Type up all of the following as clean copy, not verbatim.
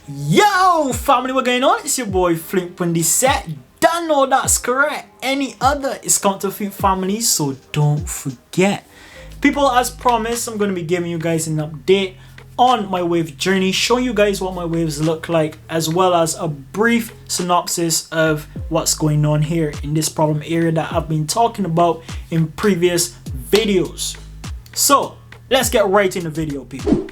Yo family, what going on? It's your boy Flip when this set. Don't know that's correct. Any other is counterfeit family, so don't forget. People, as promised, I'm going to be giving you guys an update on my wave journey, showing you guys what my waves look like, as well as a brief synopsis of what's going on here in this problem area that I've been talking about in previous videos. So let's get right in the video, people.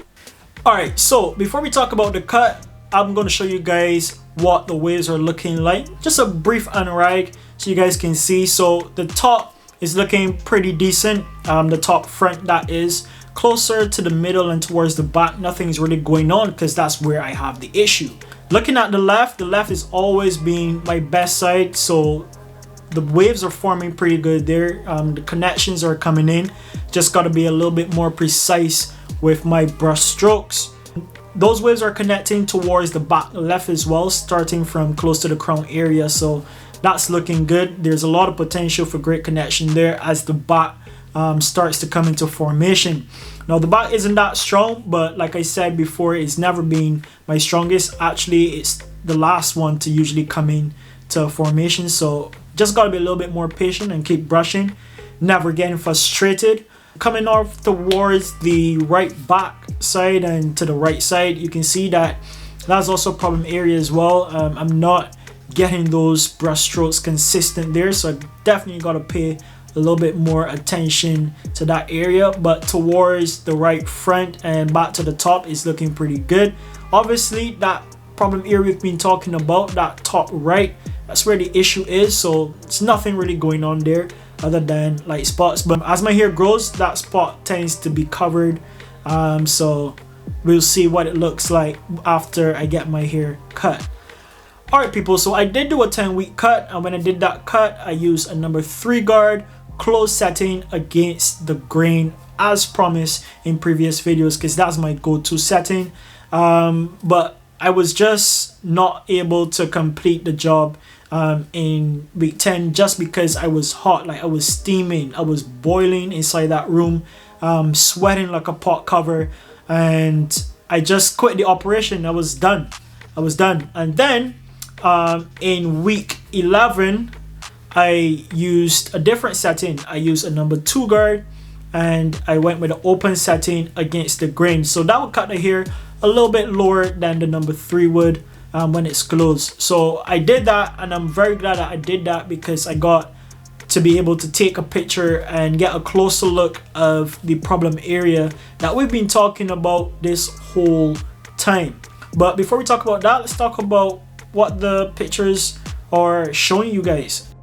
Alright, so before we talk about the cut, I'm going to show you guys what the waves are looking like. Just a brief unride so you guys can see. So the top is looking pretty decent. The top front, that is. Closer to the middle and towards the back, nothing's really going on because that's where I have the issue. Looking at the left is always been my best side. So the waves are forming pretty good there. The connections are coming in. Just got to be a little bit more precise with my brush strokes. Those waves are connecting towards the back left as well, starting from close to the crown area, so that's looking good. There's a lot of potential for great connection there as the back starts to come into formation. Now the back isn't that strong, but like I said before, it's never been my strongest. Actually, it's the last one to usually come in to formation, so just got to be a little bit more patient and keep brushing, never getting frustrated. Coming off towards the right back side and to the right side, you can see that that's also a problem area as well. I'm not getting those brush strokes consistent there, so I definitely got to pay a little bit more attention to that area. But towards the right front and back to the top is looking pretty good. Obviously that problem area we've been talking about, that top right, that's where the issue is, so it's nothing really going on there other than light spots. But as my hair grows, that spot tends to be covered, so we'll see what it looks like after I get my hair cut. Alright people, so I did do a 10-week cut, and when I did that cut, I used a number 3 guard close setting against the grain as promised in previous videos, because that's my go-to setting. But I was just not able to complete the job in week 10 just because I was hot, like I was steaming, I was boiling inside that room, sweating like a pot cover, and I just quit the operation. I was done. And then in week 11 I used a different setting. I used a number 2 guard and I went with an open setting against the grain, so that would cut the hair a little bit lower than the number 3 would when it's closed. So I did that, and I'm very glad that I did that because I got to be able to take a picture and get a closer look of the problem area that we've been talking about this whole time. But before we talk about that, let's talk about what the pictures are showing you guys.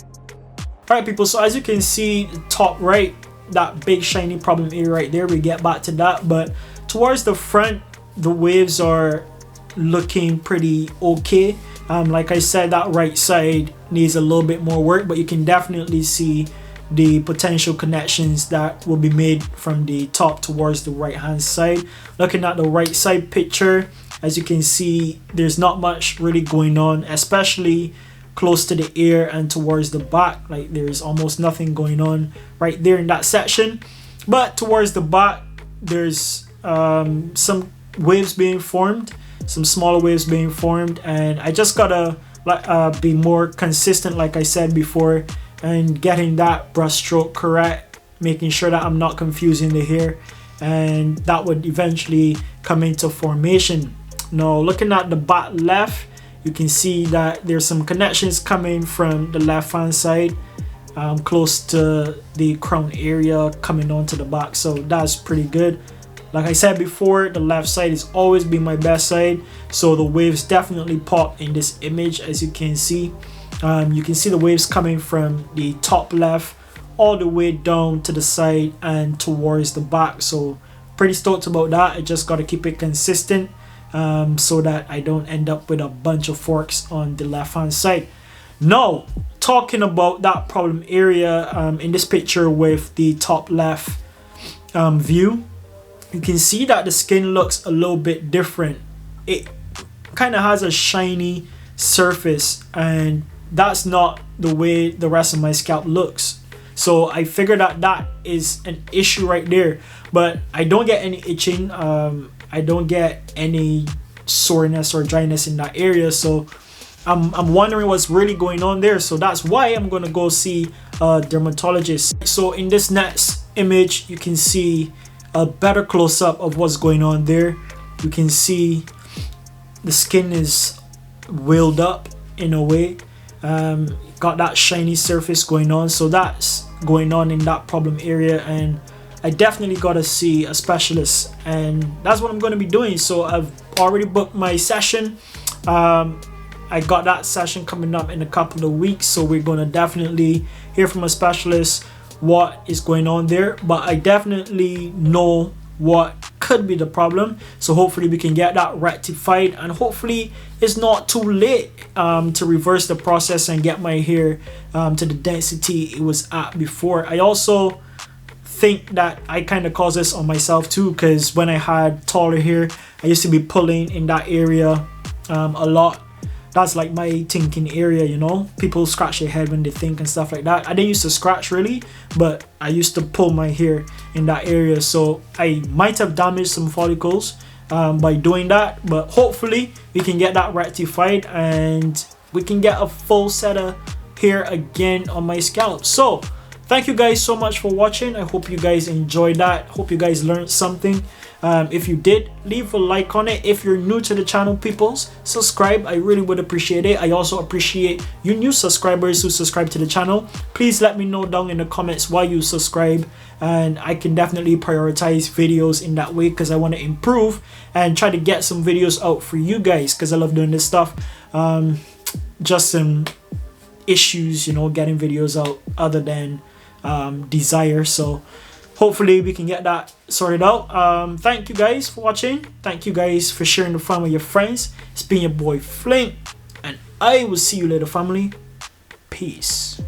Alright people, so as you can see, top right, that big shiny problem area right there, we get back to that, but towards the front the waves are looking pretty okay. Like I said, that right side needs a little bit more work, but you can definitely see the potential connections that will be made from the top towards the right hand side. Looking at the right side picture, as you can see, there's not much really going on, especially close to the ear and towards the back. Like there's almost nothing going on right there in that section, but towards the back there's some waves being formed, some smaller waves being formed, and I just gotta be more consistent, like I said before, and getting that brush stroke correct, making sure that I'm not confusing the hair, and that would eventually come into formation. Now looking at the back left, you can see that there's some connections coming from the left hand side, close to the crown area coming onto the back, so that's pretty good. Like I said before, the left side has always been my best side, so the waves definitely pop in this image. As you can see the waves coming from the top left all the way down to the side and towards the back, so pretty stoked about that. I just got to keep it consistent so that I don't end up with a bunch of forks on the left hand side. Now talking about that problem area in this picture with the top left view, you can see that the skin looks a little bit different. It kind of has a shiny surface, and that's not the way the rest of my scalp looks. So I figured that that is an issue right there, but I don't get any itching. I don't get any soreness or dryness in that area. So I'm wondering what's really going on there. So that's why I'm gonna go see a dermatologist. So in this next image, you can see a better close-up of what's going on there. You can see the skin is welled up in a way. Got that shiny surface going on. So that's going on in that problem area, and I definitely gotta see a specialist, and that's what I'm going to be doing. So I've already booked my session. I got that session coming up in a couple of weeks, so we're going to definitely hear from a specialist what is going on there. But I definitely know what could be the problem, so hopefully we can get that rectified, and hopefully it's not too late to reverse the process and get my hair to the density it was at before. I also think that I kind of caused this on myself too, because when I had taller hair, I used to be pulling in that area a lot. That's like my thinking area, you know. People scratch their head when they think and stuff like that. I didn't used to scratch really, but I used to pull my hair in that area. So I might have damaged some follicles by doing that, but hopefully we can get that rectified and we can get a full set of hair again on my scalp. So thank you guys so much for watching. I hope you guys enjoyed that. Hope you guys learned something. If you did, leave a like on it. If you're new to the channel, peoples, subscribe. I really would appreciate it. I also appreciate you new subscribers who subscribe to the channel. Please let me know down in the comments why you subscribe, and I can definitely prioritize videos in that way, because I want to improve and try to get some videos out for you guys, because I love doing this stuff. Just some issues, you know, getting videos out other than desire. So hopefully we can get that sorted out. Thank you guys for watching. Thank you guys for sharing the fun with your friends. It's been your boy Flink, and I will see you later, family. Peace.